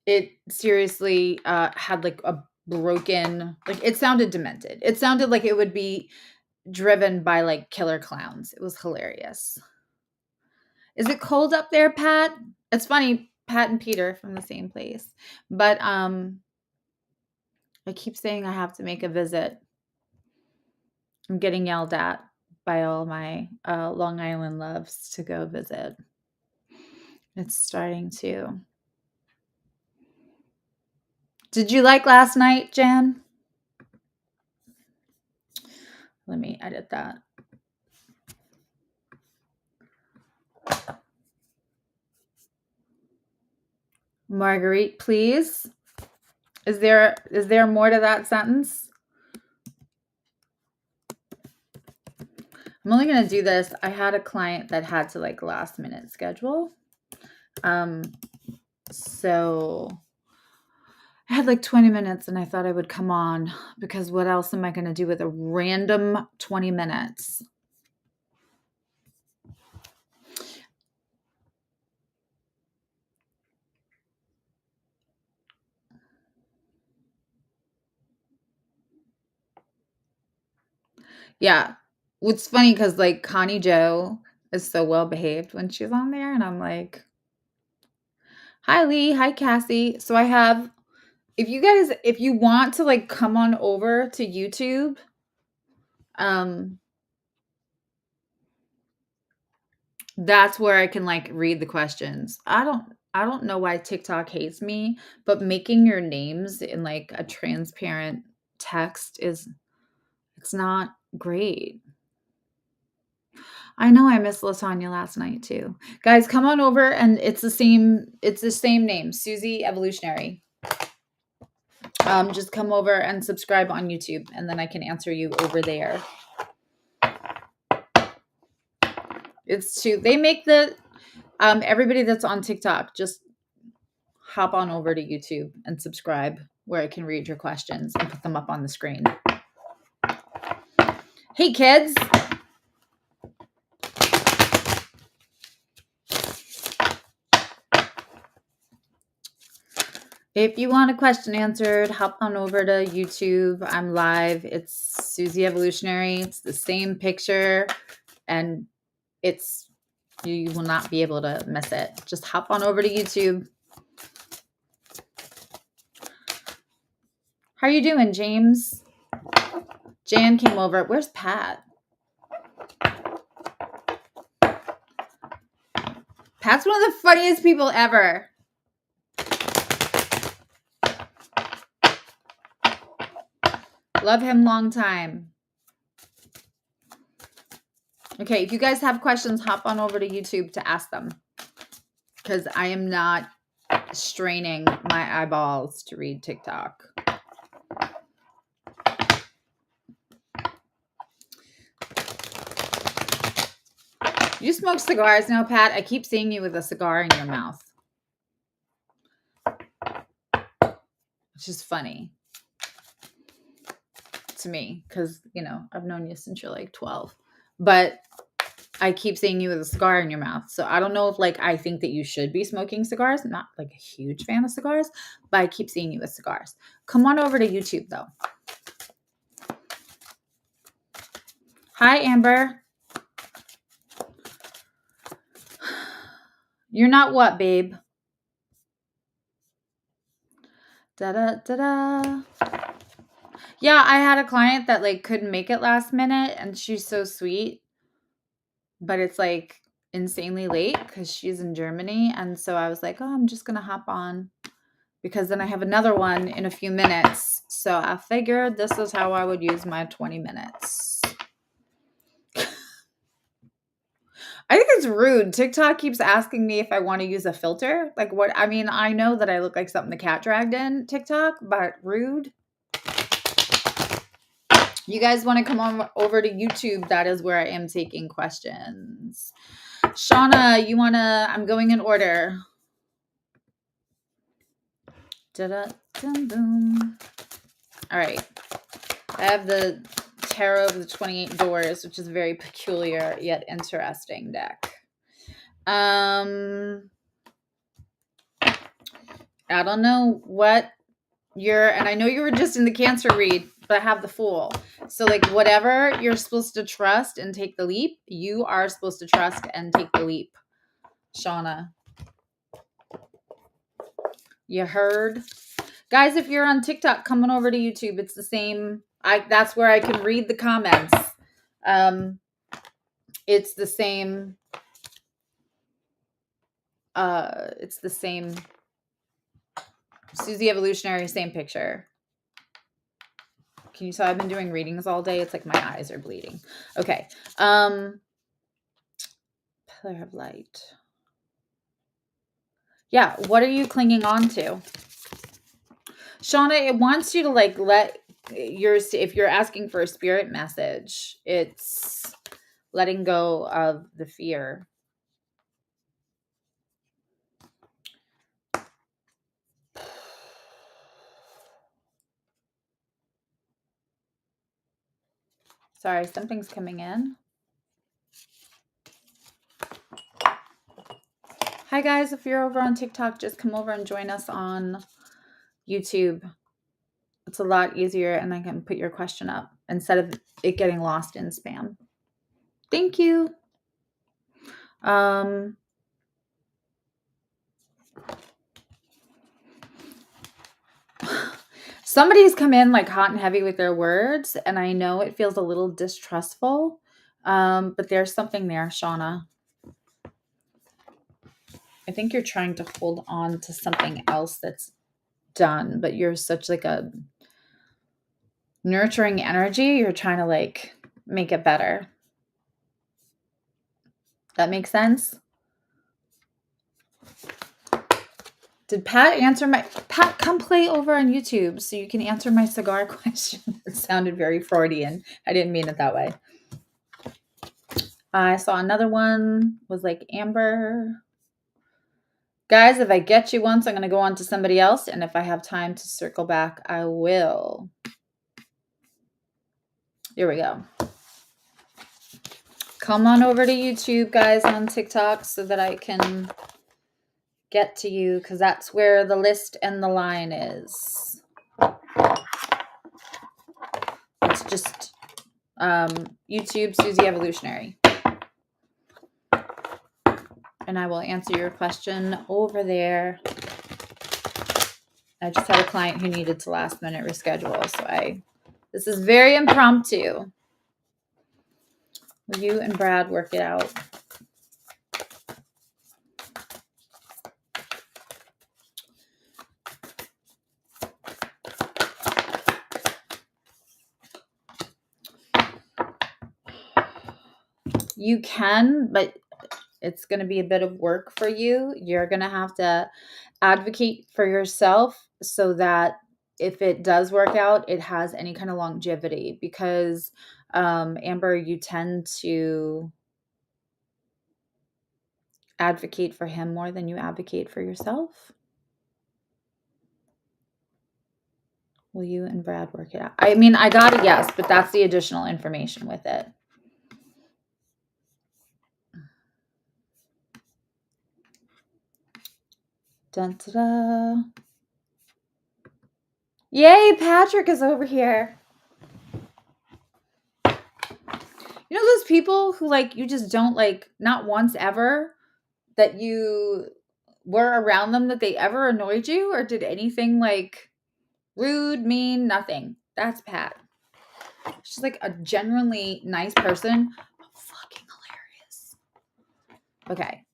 it seriously had like a broken, like it sounded demented. It sounded like it would be driven by like killer clowns. It was hilarious. Is it cold up there, Pat? It's funny, Pat and Peter from the same place. But I keep saying I have to make a visit. I'm getting yelled at by all my Long Island loves to go visit. It's starting to. Did you like last night, Jan? Let me edit that. Marguerite, please. Is there more to that sentence? I'm only going to do this. I had a client that had to like last minute schedule. So I had like 20 minutes and I thought I would come on because what else am I going to do with a random 20 minutes? Yeah. It's funny because like Connie Joe is so well behaved when she's on there. And I'm like, hi, Lee. Hi, Cassie. So I have, if you want to like come on over to YouTube, that's where I can like read the questions. I don't know why TikTok hates me, but making your names in like a transparent text it's not great. I know I missed Latanya last night too. Guys, come on over and it's the same name, Susie Evolutionary. Just come over and subscribe on YouTube and then I can answer you over there. They make the everybody that's on TikTok, just hop on over to YouTube and subscribe where I can read your questions and put them up on the screen. Hey kids. If you want a question answered, hop on over to YouTube. I'm live. It's Susie Evolutionary. It's the same picture and you will not be able to miss it. Just hop on over to YouTube. How are you doing, James? Jan came over. Where's Pat? Pat's one of the funniest people ever. Love him long time. Okay, if you guys have questions, hop on over to YouTube to ask them. Because I am not straining my eyeballs to read TikTok. You smoke cigars now, Pat? I keep seeing you with a cigar in your mouth. It's just funny to me because, I've known you since you're like 12. But I keep seeing you with a cigar in your mouth. So I don't know if I think that you should be smoking cigars. I'm not like a huge fan of cigars, but I keep seeing you with cigars. Come on over to YouTube though. Hi, Amber. You're not what, babe? Da-da-da-da. Yeah, I had a client that couldn't make it last minute and she's so sweet. But it's insanely late because she's in Germany. And so I was like, oh, I'm just going to hop on because then I have another one in a few minutes. So I figured this is how I would use my 20 minutes. I think it's rude. TikTok keeps asking me if I want to use a filter. I know that I look like something the cat dragged in TikTok, but rude. You guys want to come on over to YouTube? That is where I am taking questions. Shauna, I'm going in order. Da-da-dum-dum. All right. I have the Tarot of the 28 Doors, which is a very peculiar yet interesting deck. I don't know what and I know you were just in the Cancer read, but I have the Fool. So like whatever you're supposed to trust and take the leap, you are supposed to trust and take the leap, Shauna. You heard? Guys, if you're on TikTok, come on over to YouTube. It's the same. That's where I can read the comments. It's the same. It's the same. Susie Evolutionary, same picture. Can you tell I've been doing readings all day? It's like my eyes are bleeding. Okay. Pillar of light. Yeah, what are you clinging on to? Shauna, it wants you to like let if you're asking for a spirit message, it's letting go of the fear. Sorry, something's coming in. Hi guys, if you're over on TikTok, just come over and join us on YouTube. It's a lot easier and I can put your question up instead of it getting lost in spam. Thank you. Somebody's come in like hot and heavy with their words, and I know it feels a little distrustful, but there's something there, Shauna. I think you're trying to hold on to something else that's done, but you're such like a nurturing energy. You're trying to like make it better. That makes sense? Did Pat answer Pat, come play over on YouTube so you can answer my cigar question. It sounded very Freudian. I didn't mean it that way. I saw another one was like Amber. Guys, if I get you once, I'm going to go on to somebody else. And if I have time to circle back, I will. Here we go. Come on over to YouTube, guys, on TikTok so that I can get to you because that's where the list and the line is. It's just YouTube Susie Evolutionary. And I will answer your question over there. I just had a client who needed to last minute reschedule. So this is very impromptu. Will you and Brad work it out? You can, but it's going to be a bit of work for you. You're going to have to advocate for yourself so that if it does work out, it has any kind of longevity because, Amber, you tend to advocate for him more than you advocate for yourself. Will you and Brad work it out? I mean, I got a yes, but that's the additional information with it. Dun, da, da. Yay, Patrick is over here. You know those people who like you just don't like not once ever that you were around them that they ever annoyed you or did anything like rude, mean, nothing. That's Pat. She's like a genuinely nice person. Fucking hilarious. Okay.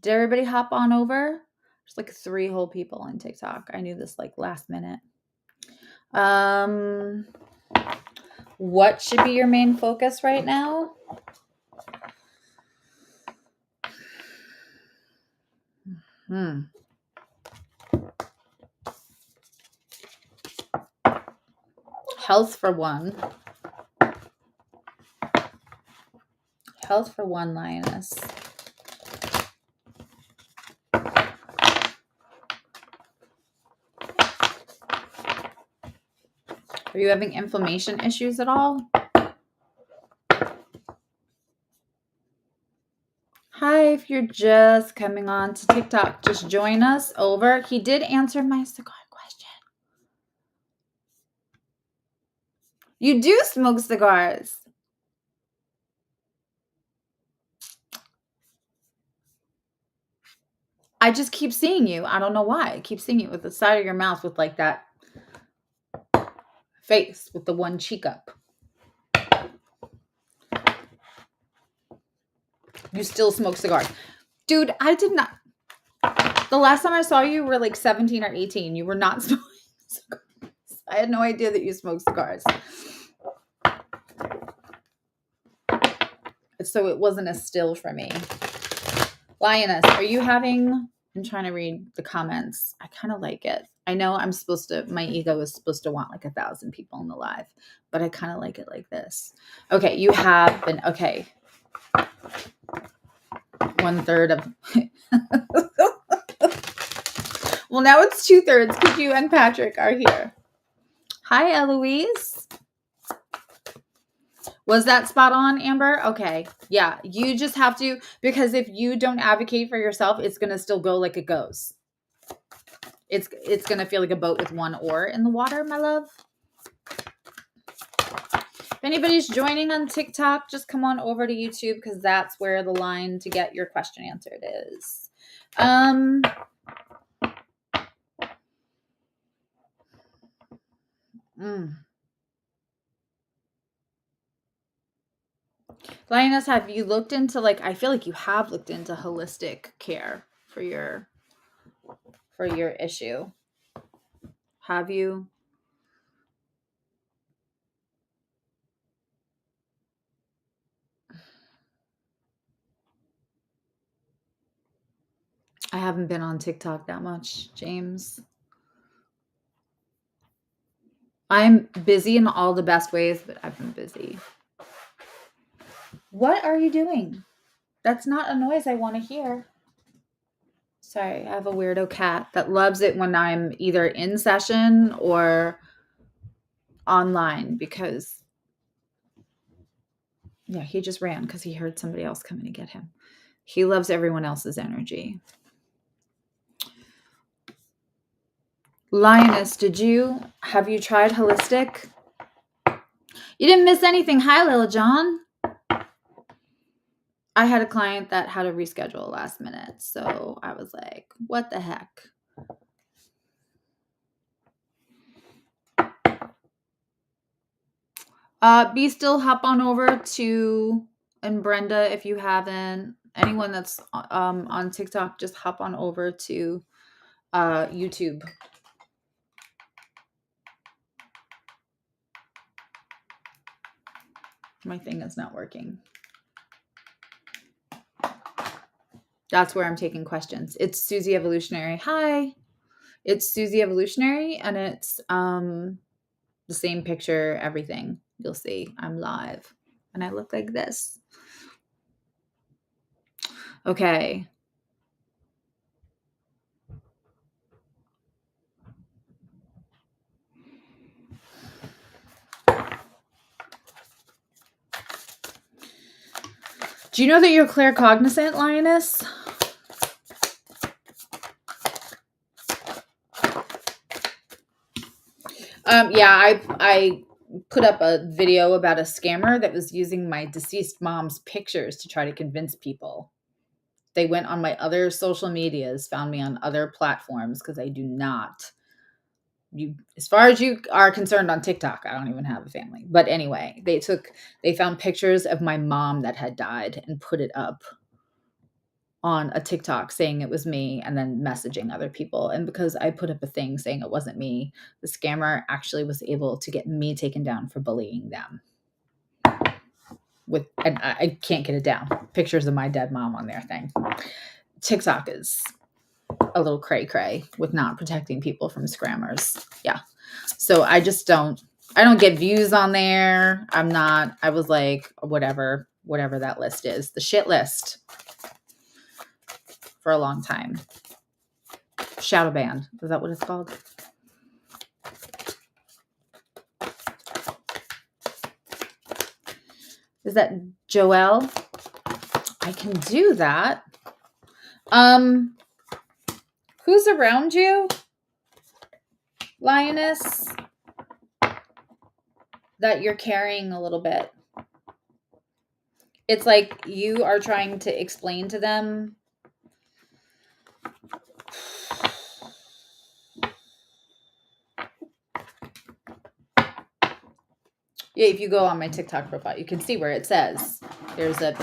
Did everybody hop on over? There's like 3 whole people on TikTok. I knew this like last minute. What should be your main focus right now? Health for one. Health for one, Lioness. Are you having inflammation issues at all? Hi, if you're just coming on to TikTok, just join us over. He did answer my cigar question. You do smoke cigars. I just keep seeing you. I don't know why. I keep seeing you with the side of your mouth with like that face with the one cheek up. You still smoke cigars. Dude, I did not. The last time I saw you, you were like 17 or 18. You were not smoking cigars. I had no idea that you smoked cigars. So it wasn't a still for me. Lioness, are you having... I'm trying to read the comments. I kind of like it. I know I'm supposed to... My ego is supposed to want like 1,000 people in the live. But I kind of like it like this. Okay, you have been... Okay. 1/3 of... Well, now it's 2/3 because you and Patrick are here. Hi, Eloise. Was that spot on, Amber? Okay. Yeah, you just have to, because if you don't advocate for yourself, it's going to still go like it goes. It's going to feel like a boat with one oar in the water, my love. If anybody's joining on TikTok, just come on over to YouTube because that's where the line to get your question answered is. Lioness, have you looked into, like, I feel like you have looked into holistic care for your issue. Have you? I haven't been on TikTok that much, James. I'm busy in all the best ways, but I've been busy. What are you doing? That's not a noise I want to hear. Sorry, I have a weirdo cat that loves it when I'm either in session or online because, yeah, he just ran because he heard somebody else coming to get him. He loves everyone else's energy. Lioness, have you tried holistic? You didn't miss anything. Hi, Lil John. I had a client that had to reschedule last minute, so I was like, what the heck? Be still, hop on over to, and Brenda, if you haven't, anyone that's on TikTok, just hop on over to YouTube. My thing is not working. That's where I'm taking questions. It's Susie Evolutionary. Hi. It's Susie Evolutionary, and it's the same picture, everything. You'll see I'm live, and I look like this. Okay. Do you know that you're claircognizant, Lioness? Yeah, I put up a video about a scammer that was using my deceased mom's pictures to try to convince people. They went on my other social medias, found me on other platforms because I do not. As far as you are concerned on TikTok, I don't even have a family. But anyway, they found pictures of my mom that had died and put it up on a TikTok saying it was me and then messaging other people. And because I put up a thing saying it wasn't me, the scammer actually was able to get me taken down for bullying them. And I can't get it down. Pictures of my dead mom on their thing. TikTok is a little cray-cray with not protecting people from scammers. Yeah. So I don't get views on there. I was like, whatever that list is. The shit list. For a long time. Shadow banned. Is that what it's called? Is that Joelle? I can do that. Who's around you, Lioness, that you're carrying a little bit? It's like you are trying to explain to them. Yeah, if you go on my TikTok profile, you can see where it says there's a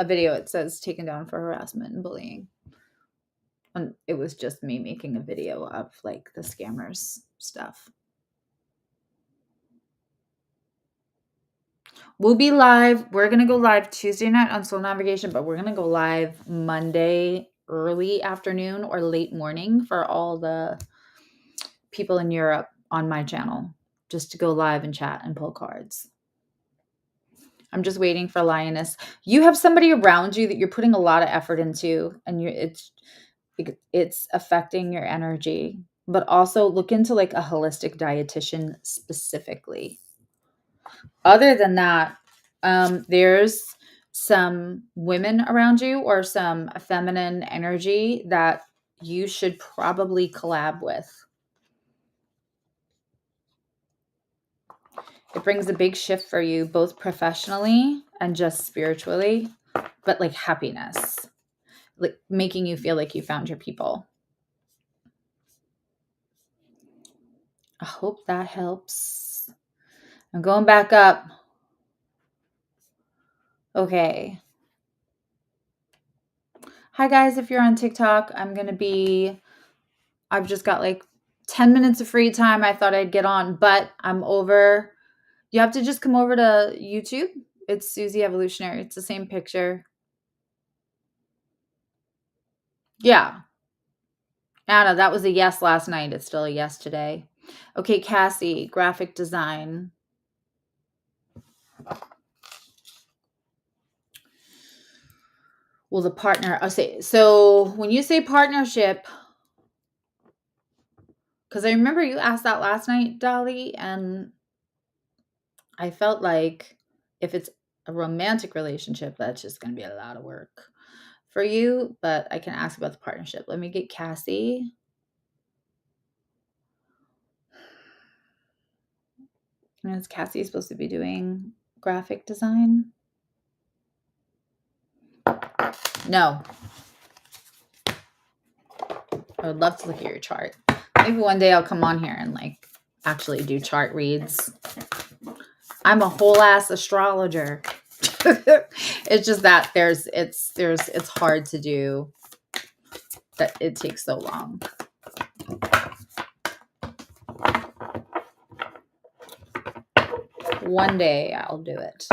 video. It says taken down for harassment and bullying. And it was just me making a video of like the scammers stuff. We'll be live. We're going to go live Tuesday night on Soul Navigation, but we're going to go live Monday early afternoon or late morning for all the people in Europe on my channel, just to go live and chat and pull cards. I'm just waiting for Lioness. You have somebody around you that you're putting a lot of effort into, and it's affecting your energy. But also look into like a holistic dietitian specifically. Other than that, there's some women around you or some feminine energy that you should probably collab with. It brings a big shift for you, both professionally and just spiritually, but like happiness, like making you feel like you found your people. I hope that helps. I'm going back up. Okay. Hi guys, if you're on TikTok, I've just got like 10 minutes of free time. I thought I'd get on, but I'm over. You have to just come over to YouTube. It's Susie Evolutionary. It's the same picture. Yeah. Anna, that was a yes last night. It's still a yes today. Okay, Cassie, graphic design. Well, the partner, I'll say, so when you say partnership, because I remember you asked that last night, Dolly, and I felt like if it's a romantic relationship, that's just going to be a lot of work for you, but I can ask about the partnership. Let me get Cassie. And is Cassie supposed to be doing graphic design? No. I would love to look at your chart. Maybe one day I'll come on here and like actually do chart reads. I'm a whole ass astrologer. It's just that it's hard to do. That it takes so long. One day I'll do it.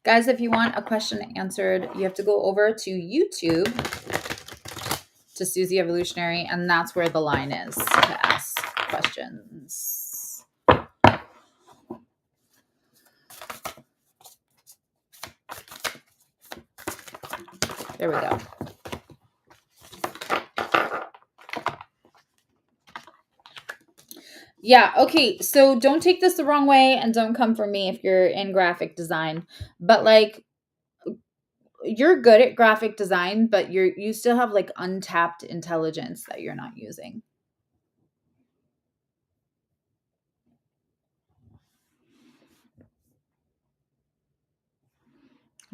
Guys, if you want a question answered, you have to go over to YouTube to Susie Evolutionary, and that's where the line is to ask questions. There we go. Yeah, okay, so don't take this the wrong way and don't come for me if you're in graphic design. But like you're good at graphic design, but you still have like untapped intelligence that you're not using.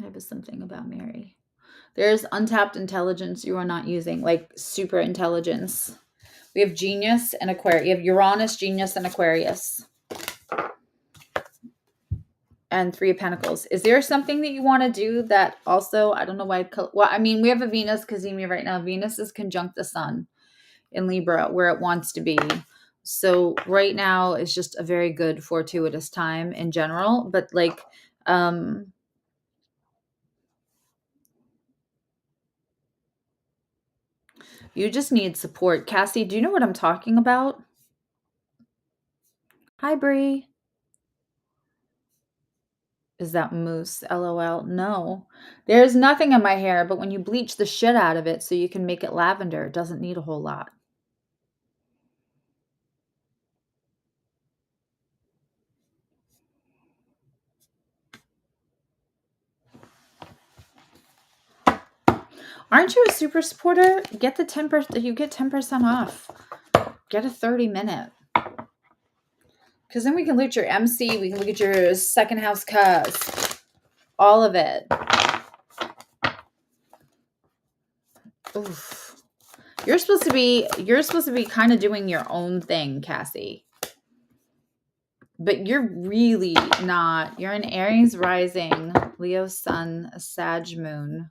There was something about Mary. There's untapped intelligence you are not using, like super intelligence. We have genius and Aquarius. You have Uranus, genius, and Aquarius. And Three of Pentacles. Is there something that you want to do that also, I don't know why, well, I mean, we have a Venus Cazimi right now. Venus is conjunct the sun in Libra where it wants to be. So right now is just a very good fortuitous time in general, but like, you just need support. Cassie, do you know what I'm talking about? Hi, Bree. Is that mousse? LOL. No. There's nothing in my hair, but when you bleach the shit out of it so you can make it lavender, it doesn't need a whole lot. Aren't you a super supporter? Get the 10%. You get 10% off. Get a 30-minute. Because then we can look at your MC. We can look at your second house cusp. All of it. Oof. You're supposed to be kind of doing your own thing, Cassie. But you're really not. You're an Aries rising, Leo sun, a Sag moon.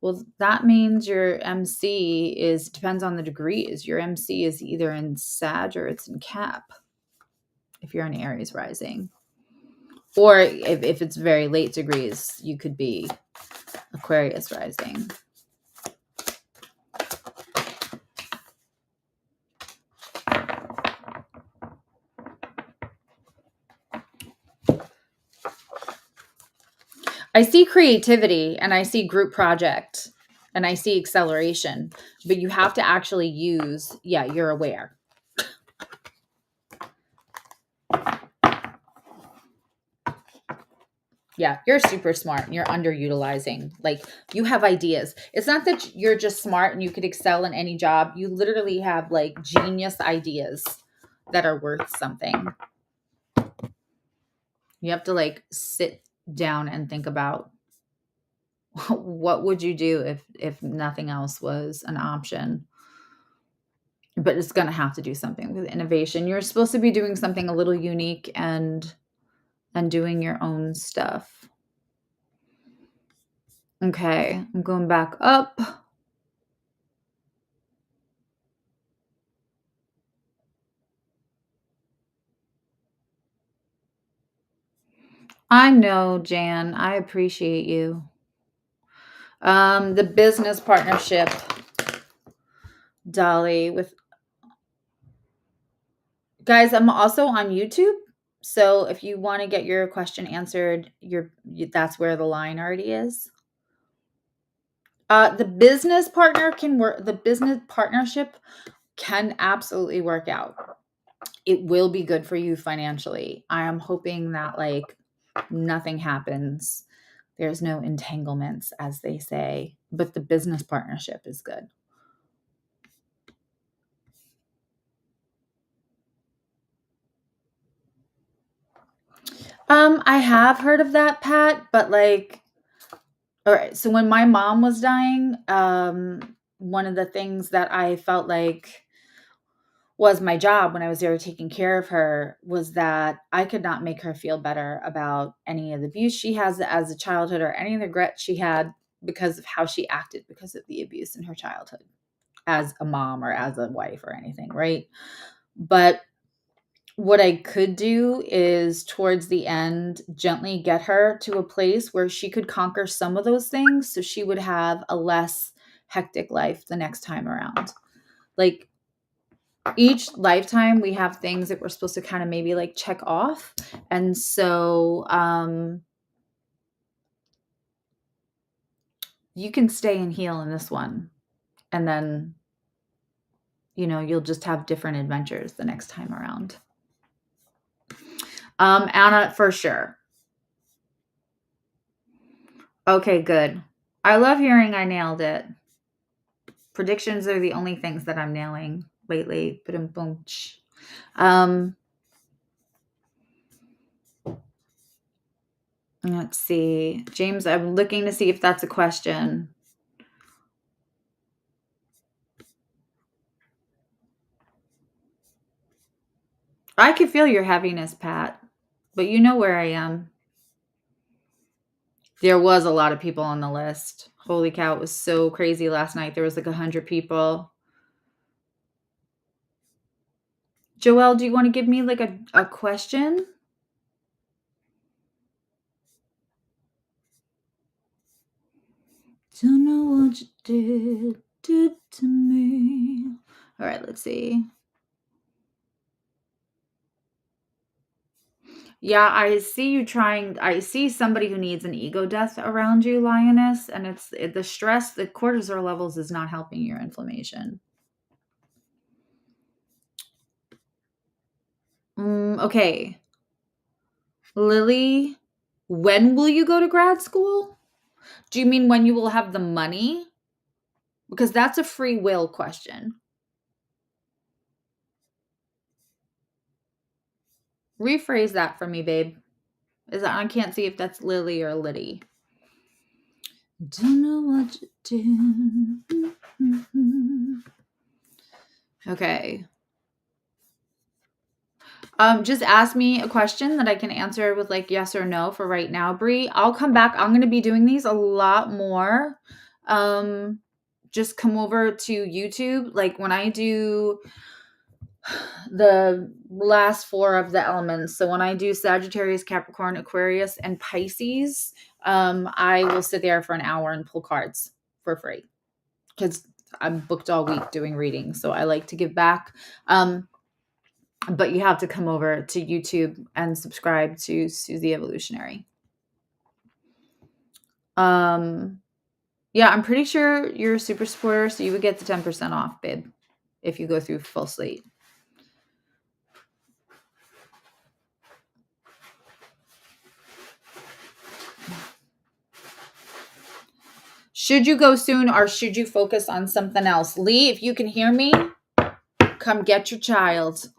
Well, that means your MC depends on the degrees. Your MC is either in Sag or it's in Cap if you're an Aries rising. Or if it's very late degrees, you could be Aquarius rising. I see creativity and I see group project and I see acceleration, but you have to actually use, you're aware. Yeah, you're super smart and you're underutilizing. Like, you have ideas. It's not that you're just smart and you could excel in any job. You literally have like genius ideas that are worth something. You have to like sit down and think about what would you do if nothing else was an option. But it's going to have to do something with innovation. You're supposed to be doing something a little unique and doing your own stuff. Okay, I'm going back up. I know, Jan. I appreciate you. The business partnership, Dolly, with guys, I'm also on YouTube. So if you want to get your question answered, that's where the line already is. The business partner can work. The business partnership can absolutely work out. It will be good for you financially. I am hoping that like nothing happens. There's no entanglements, as they say, but the business partnership is good. I have heard of that, Pat, but like, all right. So when my mom was dying, one of the things that I felt like was my job when I was there taking care of her was that I could not make her feel better about any of the abuse she has as a childhood or any of the regret she had because of how she acted because of the abuse in her childhood as a mom or as a wife or anything, right? But what I could do is towards the end, gently get her to a place where she could conquer some of those things so she would have a less hectic life the next time around. Like, each lifetime we have things that we're supposed to kind of maybe like check off. And so you can stay and heal in this one. And then, you'll just have different adventures the next time around. Anna, for sure. Okay, good. I love hearing I nailed it. Predictions are the only things that I'm nailing lately. Let's see. James, I'm looking to see if that's a question. I could feel your heaviness, Pat, but you know where I am. There was a lot of people on the list. Holy cow, it was so crazy last night. There was like 100 people. Joelle, do you want to give me like a question? Don't know what you did to me. All right, let's see. Yeah, I see you trying. I see somebody who needs an ego death around you, Lioness, and it's the stress, the cortisol levels is not helping your inflammation. Okay. Lily, when will you go to grad school? Do you mean when you will have the money? Because that's a free will question. Rephrase that for me, babe. I can't see if that's Lily or Liddy. Don't know what to do. Okay. Just ask me a question that I can answer with like yes or no for right now, Bree. I'll come back. I'm going to be doing these a lot more. Just come over to YouTube. Like when I do the last 4 of the elements. So when I do Sagittarius, Capricorn, Aquarius, and Pisces, I will sit there for an hour and pull cards for free because I'm booked all week doing readings. So I like to give back. But you have to come over to YouTube and subscribe to Susie Evolutionary. Yeah, I'm pretty sure you're a super supporter, so you would get the 10% off, babe, if you go through full slate. Should you go soon or should you focus on something else? Lee, if you can hear me, come get your child.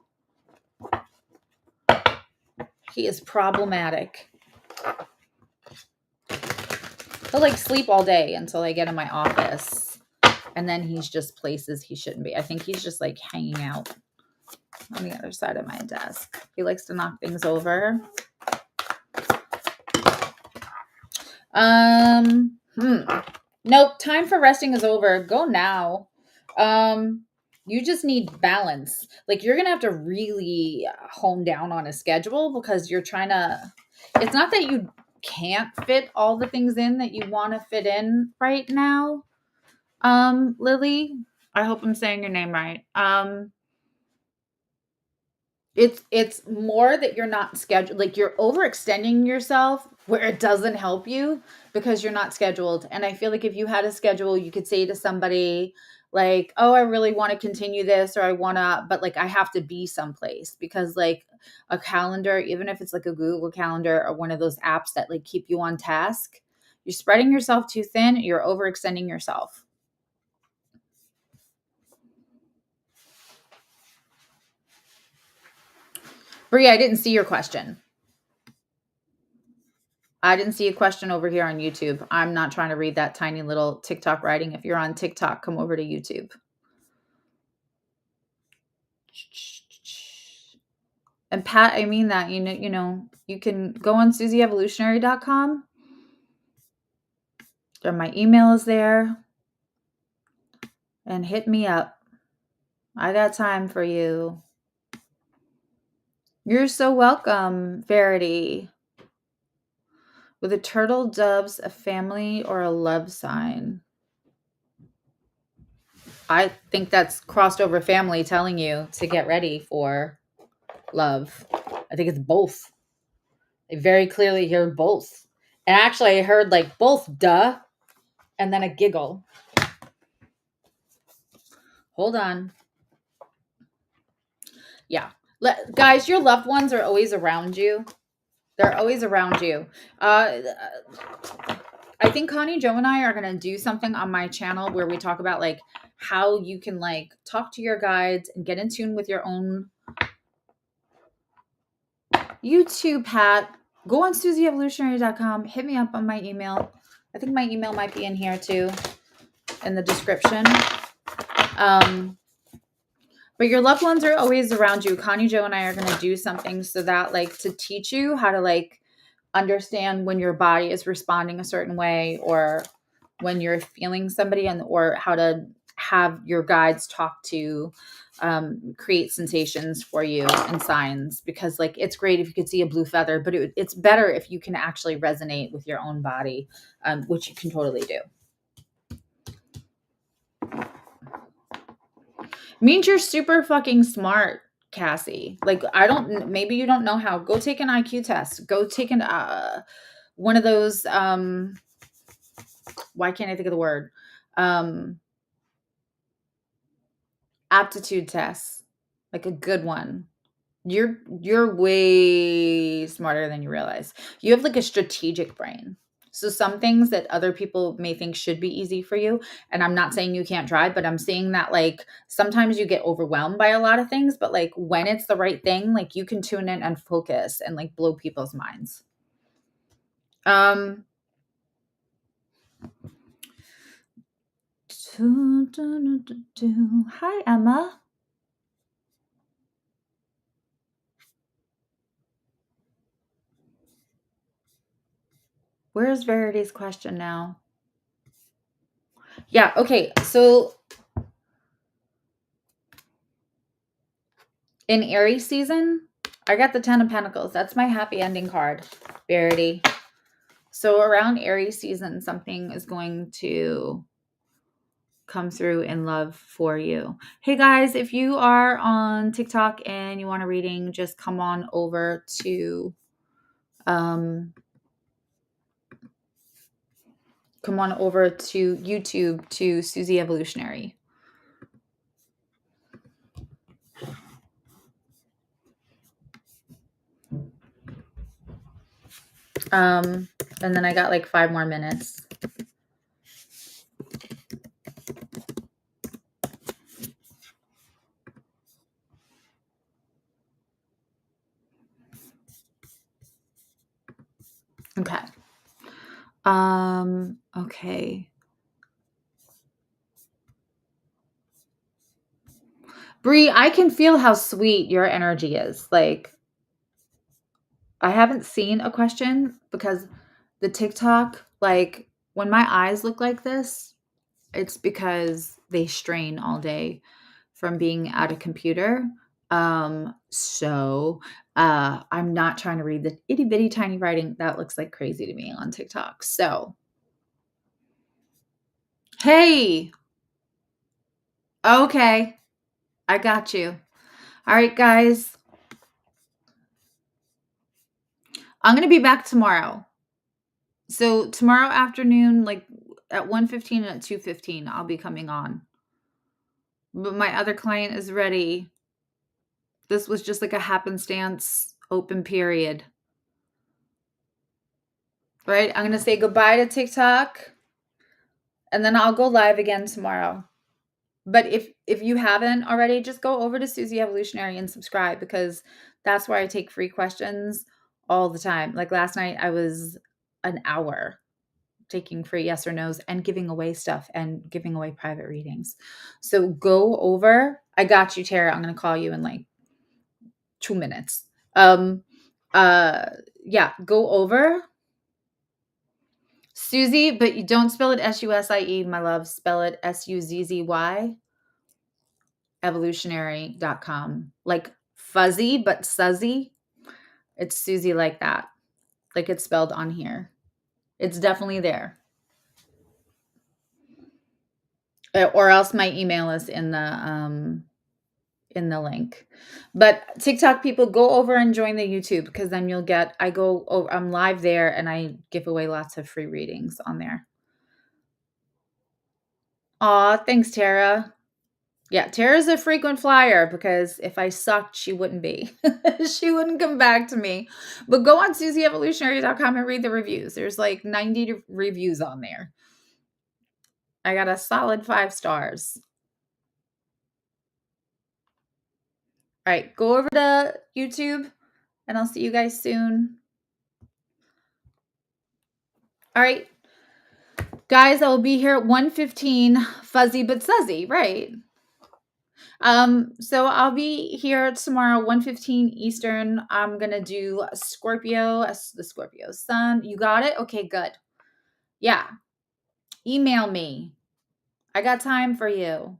He is problematic. He'll like sleep all day until I get in my office. And then he's just places he shouldn't be. I think he's just like hanging out on the other side of my desk. He likes to knock things over. Nope, time for resting is over. Go now. You just need balance. Like you're gonna have to really hone down on a schedule because you're trying to. It's not that you can't fit all the things in that you want to fit in right now. Lily, I hope I'm saying your name right. It's more that you're not scheduled, like you're overextending yourself where it doesn't help you because you're not scheduled. And I feel like if you had a schedule, you could say to somebody like, oh, I really want to continue this, or I want to, but like I have to be someplace because like a calendar, even if it's like a Google calendar or one of those apps that like keep you on task, you're spreading yourself too thin, you're overextending yourself. Brie, I didn't see your question. I didn't see a question over here on YouTube. I'm not trying to read that tiny little TikTok writing. If you're on TikTok, come over to YouTube. And Pat, I mean that, you know, you can go on susieevolutionary.com. My email is there. And hit me up. I got time for you. You're so welcome, Verity. With a turtle, doves, a family, or a love sign? I think that's crossed over family telling you to get ready for love. I think it's both. I very clearly hear both. And actually I heard like both duh and then a giggle. Hold on. Yeah. Guys, your loved ones are always around you. They're always around you. I think Connie, Joe, and I are going to do something on my channel where we talk about like how you can like talk to your guides and get in tune with your own. You too, Pat. Go on susieevolutionary.com. Hit me up on my email. I think my email might be in here too, in the description. But your loved ones are always around you. Connie, Joe, and I are going to do something so that like to teach you how to like understand when your body is responding a certain way or when you're feeling somebody or how to have your guides talk to create sensations for you and signs, because like it's great if you could see a blue feather, but it's better if you can actually resonate with your own body, which you can totally do. Means you're super fucking smart, Cassie. Like maybe you don't know how. Go take an IQ test. Go take one of those why can't I think of the word? Aptitude tests. Like a good one. You're way smarter than you realize. You have like a strategic brain. So some things that other people may think should be easy for you, and I'm not saying you can't try, but I'm saying that like sometimes you get overwhelmed by a lot of things, but like when it's the right thing, like you can tune in and focus and like blow people's minds. Hi, Emma. Where's Verity's question now? Yeah, okay. So in Aries season, I got the 10 of Pentacles. That's my happy ending card, Verity. So around Aries season, something is going to come through in love for you. Hey guys, if you are on TikTok and you want a reading, just come on over to YouTube to Susie Evolutionary. And then I got like 5 more minutes. Okay. Okay. Bree, I can feel how sweet your energy is. Like, I haven't seen a question because the TikTok, like, when my eyes look like this, it's because they strain all day from being at a computer. So I'm not trying to read the itty bitty tiny writing. That looks like crazy to me on TikTok. So, hey, okay, I got you. All right, guys, I'm going to be back tomorrow. So tomorrow afternoon, like at 1:15 and at 2:15, I'll be coming on. But my other client is ready. This was just like a happenstance open period. Right? I'm going to say goodbye to TikTok and then I'll go live again tomorrow. But if you haven't already, just go over to Susie Evolutionary and subscribe because that's where I take free questions all the time. Like last night I was an hour taking free yes or no's and giving away stuff and giving away private readings. So go over. I got you, Tara. I'm going to call you in like 2 minutes. Yeah, go over Susie, but you don't spell it Susie, my love. Spell it Suzzy, evolutionary.com. Like fuzzy, but suzzy. It's Susie like that. Like it's spelled on here. It's definitely there. Or else my email is in the link. But TikTok people, go over and join the YouTube because then you'll get, I'm live there and I give away lots of free readings on there. Aw, thanks, Tara. Yeah, Tara's a frequent flyer because if I sucked, she wouldn't be. She wouldn't come back to me. But go on SusieEvolutionary.com and read the reviews. There's like 90 reviews on there. I got a solid 5 stars. All right, go over to YouTube and I'll see you guys soon. All right. Guys, I will be here at 1:15, fuzzy but suzzy, right? So I'll be here tomorrow, 1:15 Eastern. I'm gonna do Scorpio, the Scorpio sun. You got it? Okay, good. Yeah. Email me. I got time for you.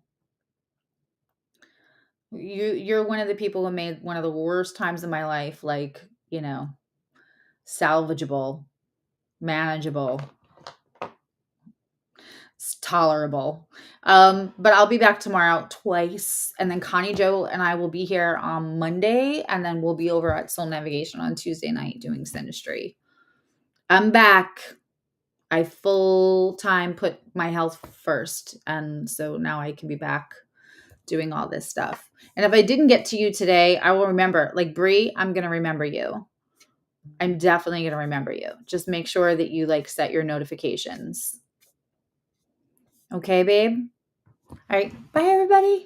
You're one of the people who made one of the worst times of my life, like, salvageable, manageable, tolerable. But I'll be back tomorrow twice, and then Connie Joe and I will be here on Monday, and then we'll be over at Soul Navigation on Tuesday night doing Synastry. I'm back. I full time put my health first, and so now I can be back doing all this stuff. And if I didn't get to you today, I will remember. Like Bree, I'm gonna remember you. I'm definitely going to remember you. Just make sure that you like set your notifications. Okay, babe? All right. Bye, everybody.